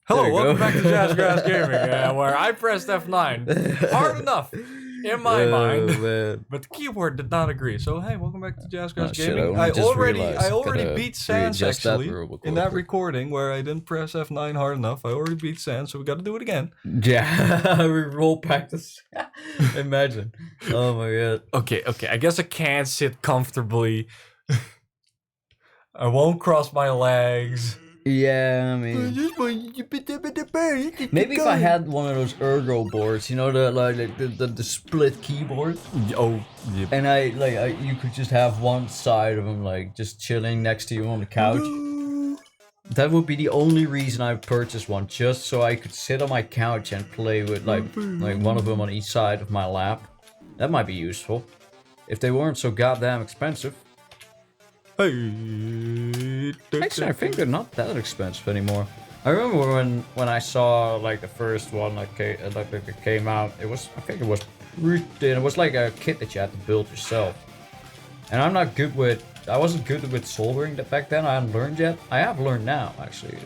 Hello, welcome back to Jazzgrass Gaming, where I pressed F9 hard enough in my mind, Man. but the keyboard did not agree. So hey, welcome back to Jazzgrass Oh, shit, Gaming. I just I realized. already Gotta beat Sans readjust that actually real in that quickly. recording where I didn't press F9 hard enough. I already beat Sans, so we got to do it again. Yeah, we roll practice. Imagine. Oh my god. Okay. I guess I can't sit comfortably. I won't cross my legs. Yeah, I mean, maybe if I had one of those ergo boards, you know, the split keyboard, Oh, yeah. and you could just have one side of them like just chilling next to you on the couch. That would be the only reason I purchased one, just so I could sit on my couch and play with like one of them on each side of my lap. That might be useful if they weren't so goddamn expensive. Hey. Actually, I think they're not that expensive anymore. I remember when I saw like the first one that came out. It was like a kit that you had to build yourself. And I wasn't good with soldering back then. I hadn't learned yet. I have learned now, actually.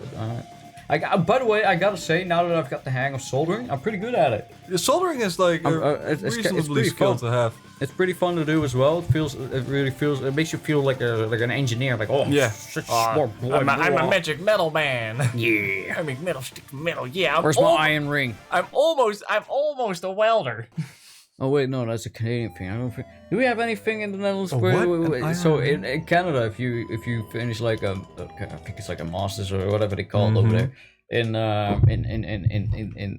By the way, I gotta say, now that I've got the hang of soldering, I'm pretty good at it. The soldering is like it's reasonably pretty skill fun to have. It's pretty fun to do as well. It makes you feel like an engineer. Like, oh yeah, I'm a magic metal man. Yeah, I make metal stick to metal. Yeah, where's my iron ring? I'm almost a welder. Oh wait, no, that's a Canadian thing. I don't think. Do we have anything in the Netherlands? What? So in Canada, if you finish like I think it's like a master's or whatever they call it over there in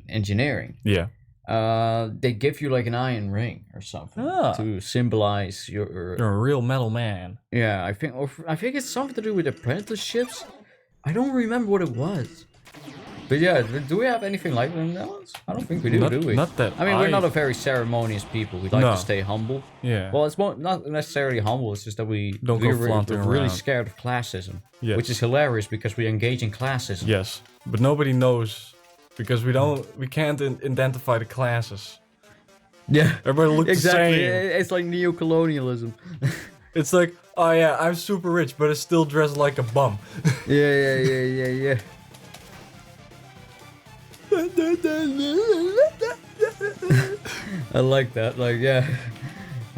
engineering. Yeah. They give you like an iron ring or something to symbolize you're a real metal man. Yeah, I think it's something to do with apprenticeships. I don't remember what it was. But yeah, do we have anything like that in the Netherlands? I don't think we do, do we? Not that. I mean, we're not a very ceremonious people. We like to stay humble. Yeah. Well, it's not necessarily humble. It's just that we're really scared of classism, which is hilarious because we engage in classism. Yes, but nobody knows because we can't identify the classes. Yeah. Everybody looks exactly. the same. It's like neo-colonialism. It's like, oh yeah, I'm super rich, but I still dress like a bum. Yeah. I like that. Like, yeah.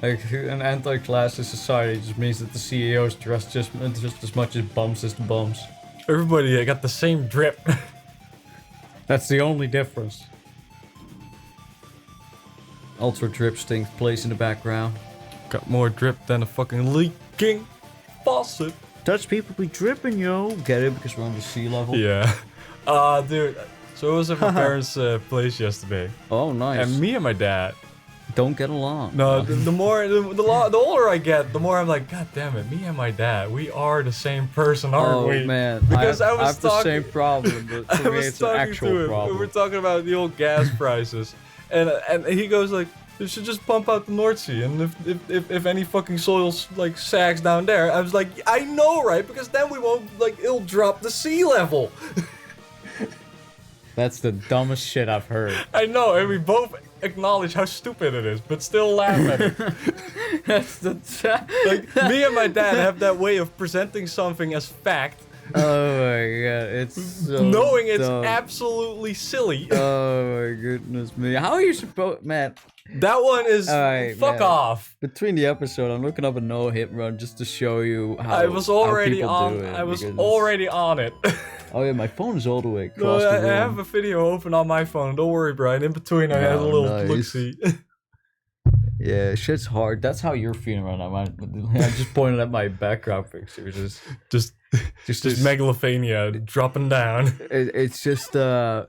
Like, an anti-classist society just means that the CEOs dress just as much as bums as the bums. Everybody got the same drip. That's the only difference. Ultra drip takes place in the background. Got more drip than a fucking leaking faucet. Dutch people be dripping, yo. Get it? Because we're on the sea level. Yeah. Dude. So I was at my parents' place yesterday. Oh, nice. And me and my dad don't get along. No, the older I get, the more I'm like, God damn it, me and my dad, we are the same person, aren't we? Oh man, because I have the same problem, but for me it's an actual problem. We were talking about the old gas prices, and he goes like, you should just pump out the North Sea, and if any fucking soil like sags down there, I was like, I know, right? Because then we won't it'll drop the sea level. That's the dumbest shit I've heard. I know, and we both acknowledge how stupid it is, but still laugh at it. That's the like me and my dad have that way of presenting something as fact. Oh my god, it's so knowing it's dumb. Absolutely silly. Oh my goodness me! How are you supposed, man? That one is fuck off. Between the episode, I'm looking up a no-hit run just to show you how I was already on it. Oh yeah, my phone is all the way across the room. I have a video open on my phone. Don't worry, Brian. In between, I had a little look-see. Yeah, shit's hard. That's how you're feeling right now, man. I just pointed at my background picture. Just megalomania dropping down. It's that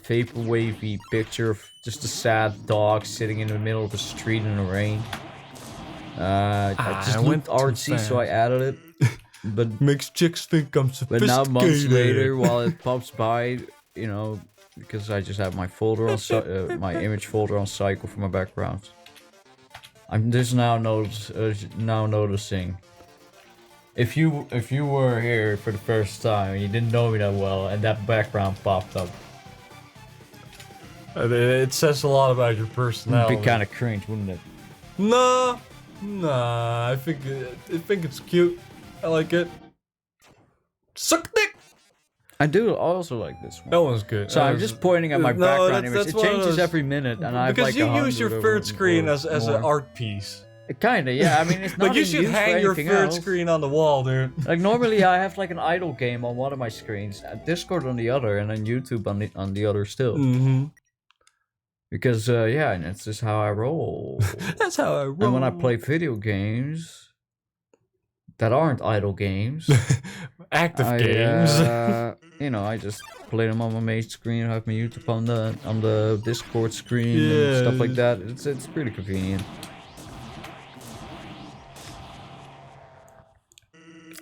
vapor wavy picture of just a sad dog sitting in the middle of the street in the rain. I just went artsy, so I added it. But makes chicks think I'm sophisticated. But now months later, while it pops by, you know, because I just have my folder on my image folder on cycle for my backgrounds. I'm just now noticing. If you were here for the first time and you didn't know me that well, and that background popped up, it says a lot about your personality. It'd be kind of cringe, wouldn't it? Nah. I think it's cute. I like it. Suck dick. I do also like this one. That one's good. So I'm just pointing at my No, background that's image. It one of changes those- every minute, and I have because like you use your third screen as an art piece. Kinda, yeah. I mean, it's not Like you in should use for hang your anything third else. screen on the wall, dude. Like normally, I have like an idle game on one of my screens, Discord on the other, and then YouTube on the other still. Mm-hmm. Because yeah, and that's just how I roll. That's how I roll. And when I play video games that aren't idle games, active games. you know, I just play them on my main screen, have my YouTube on the Discord screen and stuff like that. It's pretty convenient.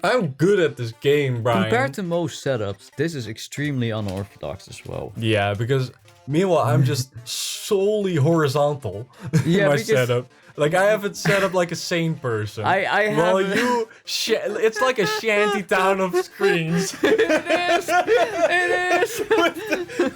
I'm good at this game, Brian. Compared to most setups, this is extremely unorthodox as well. Yeah, because meanwhile I'm just solely horizontal in Yeah, my because- setup. Like I have it set up like a sane person. I have. Well, it's like a shanty town of screens. It is.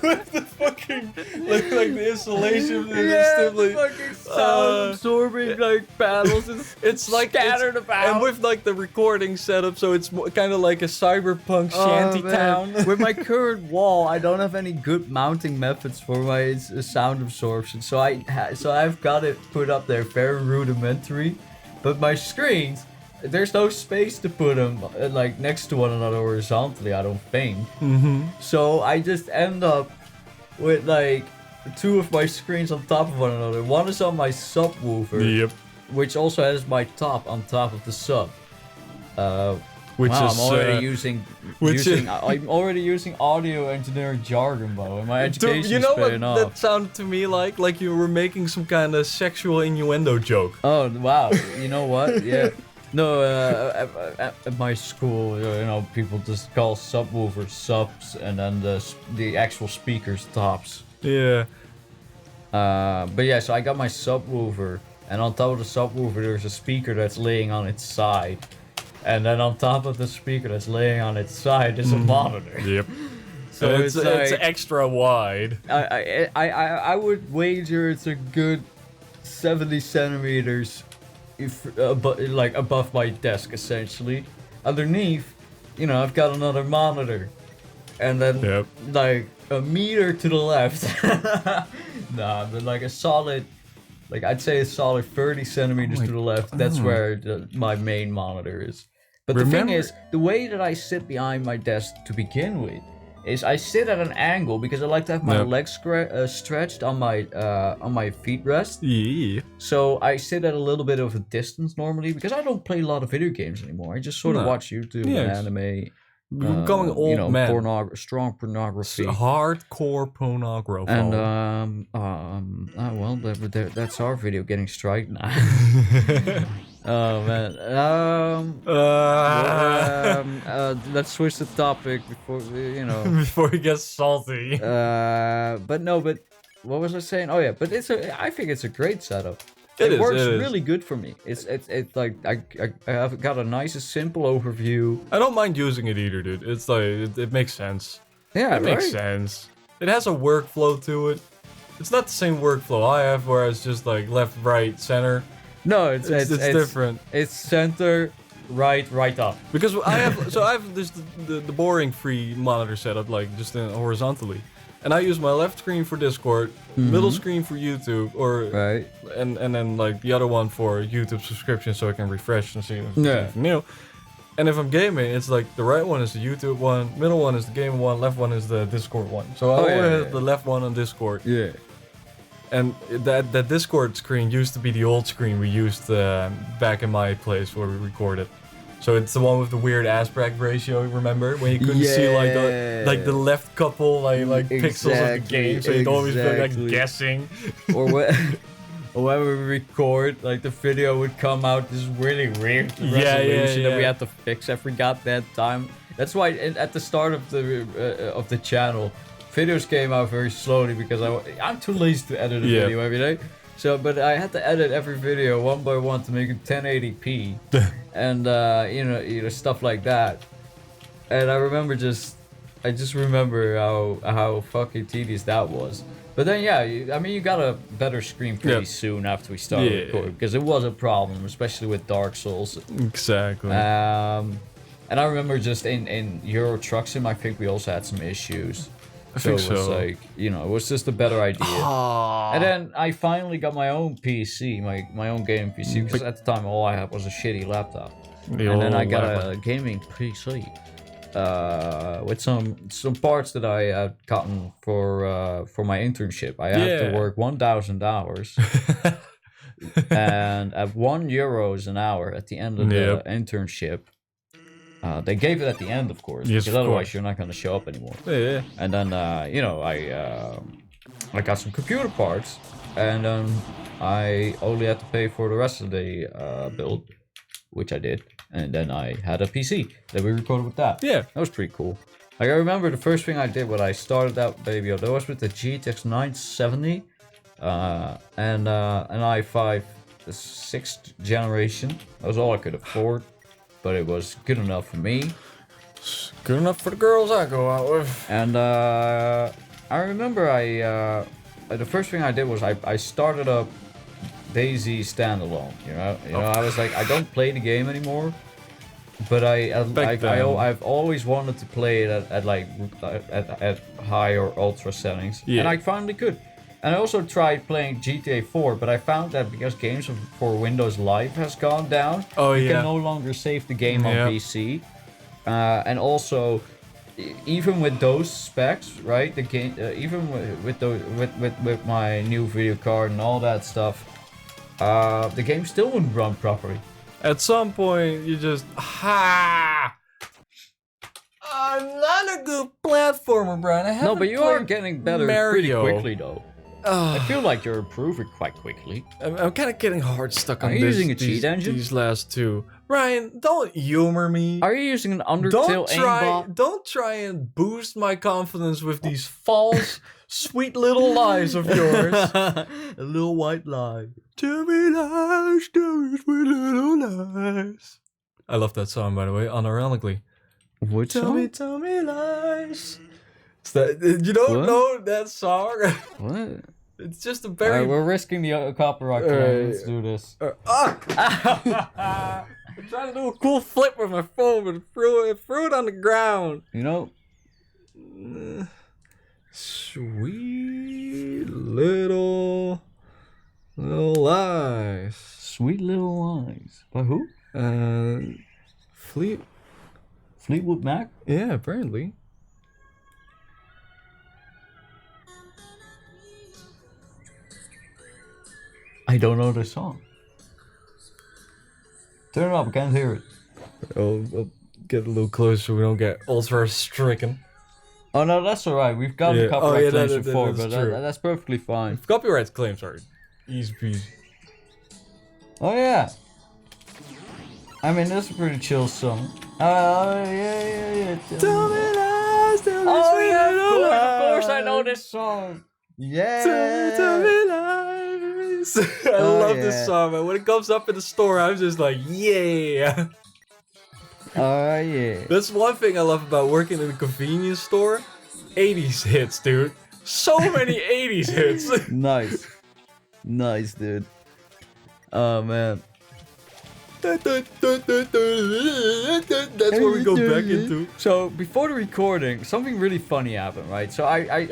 with the fucking like the installation is Yeah, simply fucking sound absorbing like panels. it's like scattered about. and with like the recording setup, so it's kind of like a cyberpunk shanty town. With my current wall, I don't have any good mounting methods for my sound absorption, so I've got it put up there very rudimentary. But my screens, there's no space to put them like next to one another horizontally, I don't think. Mm-hmm. So I just end up with like two of my screens on top of one another. One is on my subwoofer, Yep. which also has my top on top of the sub. Which wow, is I'm already using audio engineering jargon, bro, and my education you know is what paying off. that sounded to me like? Like you were making some kind of sexual innuendo joke. Oh wow, you know what? Yeah. No, at my school, you know, people just call subwoofers subs, and then the actual speakers tops. Yeah. But yeah, so I got my subwoofer, and on top of the subwoofer, there's a speaker that's laying on its side, and then on top of the speaker that's laying on its side is a monitor. Yep. So it's like, extra wide. I would wager it's a good 70 centimeters, like above my desk essentially. Underneath, you know, I've got another monitor, and then like a meter to the left. Nah, but like a solid, like I'd say a solid 30 centimeters to the left. That's where my main monitor is. But the thing is, the way that I sit behind my desk to begin with is I sit at an angle because I like to have my legs stretched on my feet rest. Yeah. So I sit at a little bit of a distance normally because I don't play a lot of video games anymore. I just sort of watch YouTube and anime. We're going old you know, man. strong pornography. Hardcore pornography. And well, that's our video getting strike now. Oh man. Let's switch the topic before you know. Before it gets salty. But what was I saying? Oh yeah, but I think it's a great setup. It works is. really good for me. It's like I have got a nice, simple overview. I don't mind using it either, dude. It's like it makes sense. Yeah, It makes sense. It has a workflow to it. It's not the same workflow I have, where it's just like left, right, center. No, it's different. It's center, right up. Because I have this the boring free monitor setup, like just horizontally, and I use my left screen for Discord, middle screen for YouTube, and then like the other one for YouTube subscription, so I can refresh and see anything new. And if I'm gaming, it's like the right one is the YouTube one, middle one is the game one, left one is the Discord one. So I always have the left one on Discord. Yeah. And that Discord screen used to be the old screen we used back in my place where we recorded. So it's the one with the weird aspect ratio, remember? When you couldn't see like the left couple like pixels of the game, so you'd always be like guessing. Or when we record, like the video would come out this really weird resolution that we had to fix every goddamn time. That's why at the start of the channel, videos came out very slowly because I'm too lazy to edit a video every day. So, but I had to edit every video one by one to make it 1080p, and you know stuff like that. And I just remember how fucking tedious that was. But then you got a better screen pretty soon after we started recording, because it was a problem, especially with Dark Souls. Exactly. And I remember just in Euro Truck Sim, I think we also had some issues. I think it was so. like, it was just a better idea. And then I finally got my own PC, my own gaming PC, because at the time all I had was a shitty laptop. And then I got a gaming PC with some parts that I had gotten for my internship. I had to work 1,000 hours. And at €1 an hour at the end of the internship, they gave it at the end, of course, because otherwise you're not going to show up anymore. Yeah. And then, I got some computer parts, and I only had to pay for the rest of the build, which I did. And then I had a PC that we recorded with that. Yeah. That was pretty cool. Like, I remember the first thing I did when I started that baby up, that was with the GTX 970 and an i5, the 6th generation. That was all I could afford, but it was good enough for me. Good enough for the girls I go out with. And I remember the first thing I did was I started up DayZ standalone. I was like, I don't play the game anymore, but I've always wanted to play it at high or ultra settings, and I finally could. And I also tried playing GTA 4, but I found that because games for Windows Live has gone down, you can no longer save the game on PC. And also, even with those specs, right? The game, even with my new video card and all that stuff, the game still wouldn't run properly. At some point, you just I'm not a good platformer, Brian. I haven't but you are getting better pretty quickly, though. I feel like you're improving quite quickly. I'm kind of getting hard stuck on Are you using a cheat engine? These last two. Ryan, don't humor me. Are you using an Undertale aimbot? Don't try and boost my confidence with these false, sweet little lies of yours. A little white lie. Tell me lies, tell me sweet little lies. I love that song, by the way, unironically. Which song? Tell me lies. You don't know that song? What? It's just a very... Alright, we're risking the copyright claim. Let's do this. I'm trying to do a cool flip with my phone, but threw it on the ground. Sweet little lies. Sweet Little Lies. By who? Fleetwood Mac? Yeah, apparently. I don't know the song. Turn it up, I can't hear it. I'll get a little closer so we don't get ultra stricken. Oh no, that's alright. We've gotten copyright claims before, but that's perfectly fine. Copyright claims are easy peasy. Oh yeah. I mean, that's a pretty chill song. Yeah. Tell me lies, tell me Oh sweet yeah, little of course I lies. know this song. Yeah. Tell me lies. I love this song, man. When it comes up in the store, I'm just like, yeah. Oh yeah. That's one thing I love about working in a convenience store. 80s hits, dude. So many 80s hits. Nice, dude. Oh man. That's what we go back into. So before the recording, something really funny happened, right? So I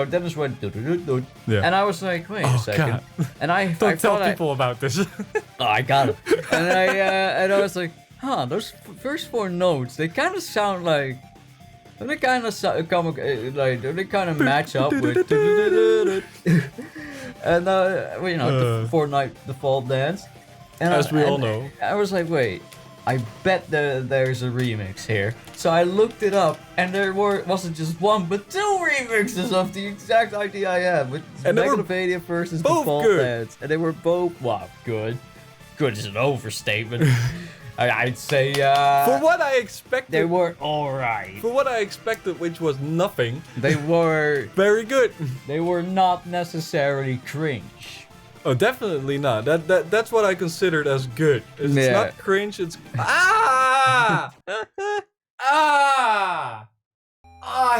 Dennis went, and I was like, wait a second, God. and I Don't tell people about this. Oh, I got it, and I was like, those first 4 notes, they kind of sound like. They kind of they kind of match up with, and the Fortnite default dance. And As we all know. I was like, wait, I bet there's a remix here. So I looked it up, and there wasn't just one, but 2 remixes of the exact idea I had, with Megalovania versus Default Dance. And they were both, good. Good is an overstatement. I'd say, for what I expected. They were alright. For what I expected, which was nothing. They were... very good. They were not necessarily cringe. Oh, definitely not. That's what I considered as good. It's not cringe, it's... I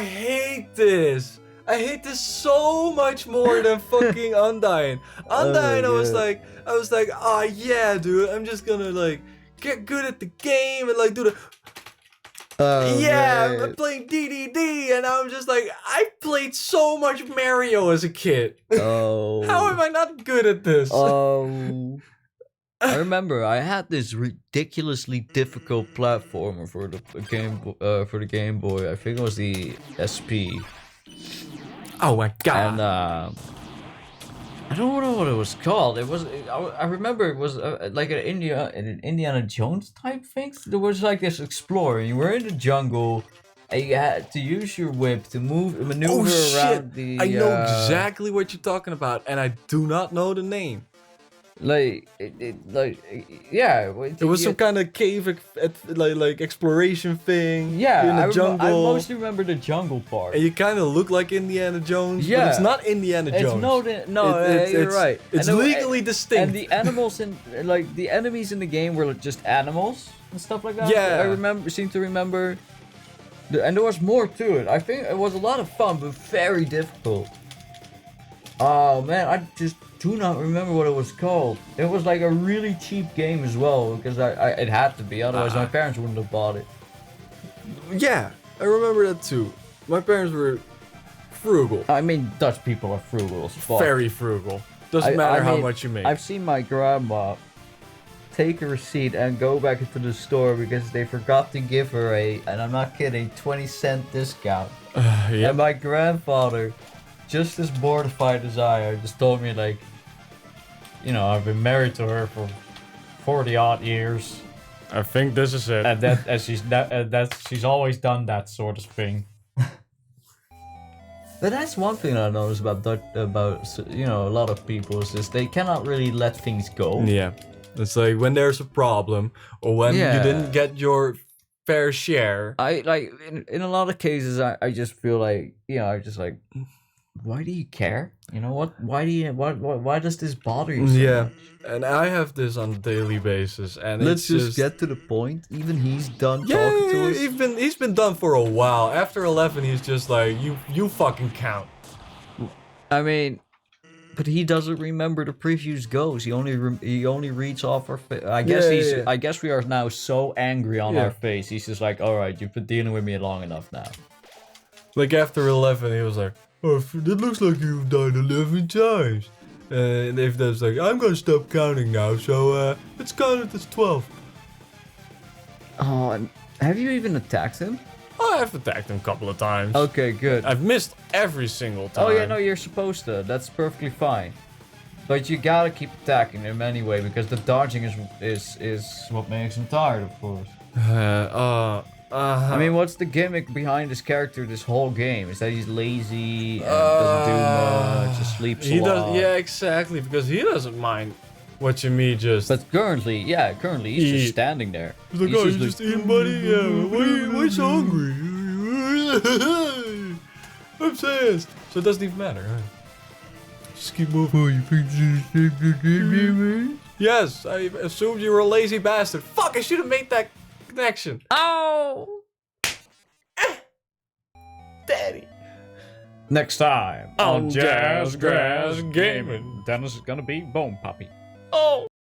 hate this. I hate this so much more than fucking Undying. Undying, I was like, oh yeah, dude, I'm just gonna like get good at the game and like do the Oh, Yeah, man. I'm playing DDD, and I'm just like, I played so much Mario as a kid. Oh. How am I not good at this? Oh. I remember I had this ridiculously difficult platformer for the Game Boy. I think it was the SP, Oh my god. and I don't know what it was called. It was I remember it was like an Indiana Jones type thing. There was like this explorer. You were in the jungle, and you had to use your whip to maneuver Oh shit! around the. I know exactly what you're talking about, and I do not know the name. Yeah. It was some kind of cave, like exploration thing. Yeah, You're in the I jungle. mostly remember the jungle part. And you kind of look like Indiana Jones, Yeah. but it's not Indiana Jones. You're right. It's legally distinct. And the animals the enemies in the game were just animals and stuff like that. Yeah. Seem to remember. And there was more to it. I think it was a lot of fun, but very difficult. Oh man, I just do not remember what it was called. It was like a really cheap game as well, because it had to be, otherwise my parents wouldn't have bought it. Yeah, I remember that too. My parents were frugal. I mean, Dutch people are frugal as fuck. Very frugal. Doesn't matter how much you make. I've seen my grandma take a receipt and go back into the store because they forgot to give her and I'm not kidding, 20-cent discount. Yep. And my grandfather, just as mortified as I just told me, like, you know, I've been married to her for 40-odd years. I think this is it. And she's always done that sort of thing. But that's one thing I noticed about a lot of people is this: they cannot really let things go. Yeah, it's like when there's a problem or when you didn't get your fair share. I like in a lot of cases I just feel like, you know, I just like, why do you care? You know what? Why does this bother you so much? And I have this on a daily basis, and Let's it's just get to the point. Even he's done talking to us. he's been done for a while. After 11, he's just like, you fucking count. I mean, but he doesn't remember the previous goes. He only reads off our face. I guess I guess we are now so angry on our face. He's just like, all right, you've been dealing with me long enough now. Like after 11, he was like, oh, it looks like you've died 11 times. And if that's like, I'm gonna stop counting now, so let's count it as 12. Oh, and have you even attacked him? Oh, I've attacked him a couple of times. Okay, good. I've missed every single time. Oh yeah, no, you're supposed to. That's perfectly fine. But you gotta keep attacking him anyway, because the dodging is what makes him tired, of course. I mean, what's the gimmick behind his character this whole game? Is that he's lazy and doesn't do much, just sleeps a lot? Yeah, exactly, because he doesn't mind watching me just... But currently he's just standing there. He's like, you just eating, buddy? Yeah, why you so hungry? I'm saying. So it doesn't even matter, huh? Just keep moving. Oh, you think this is the Yes, I assumed you were a lazy bastard. Fuck, I should have made that connection. Oh! Daddy. Next time on Jazzgrass Gaming. Dennis is gonna be Bone Puppy. Oh.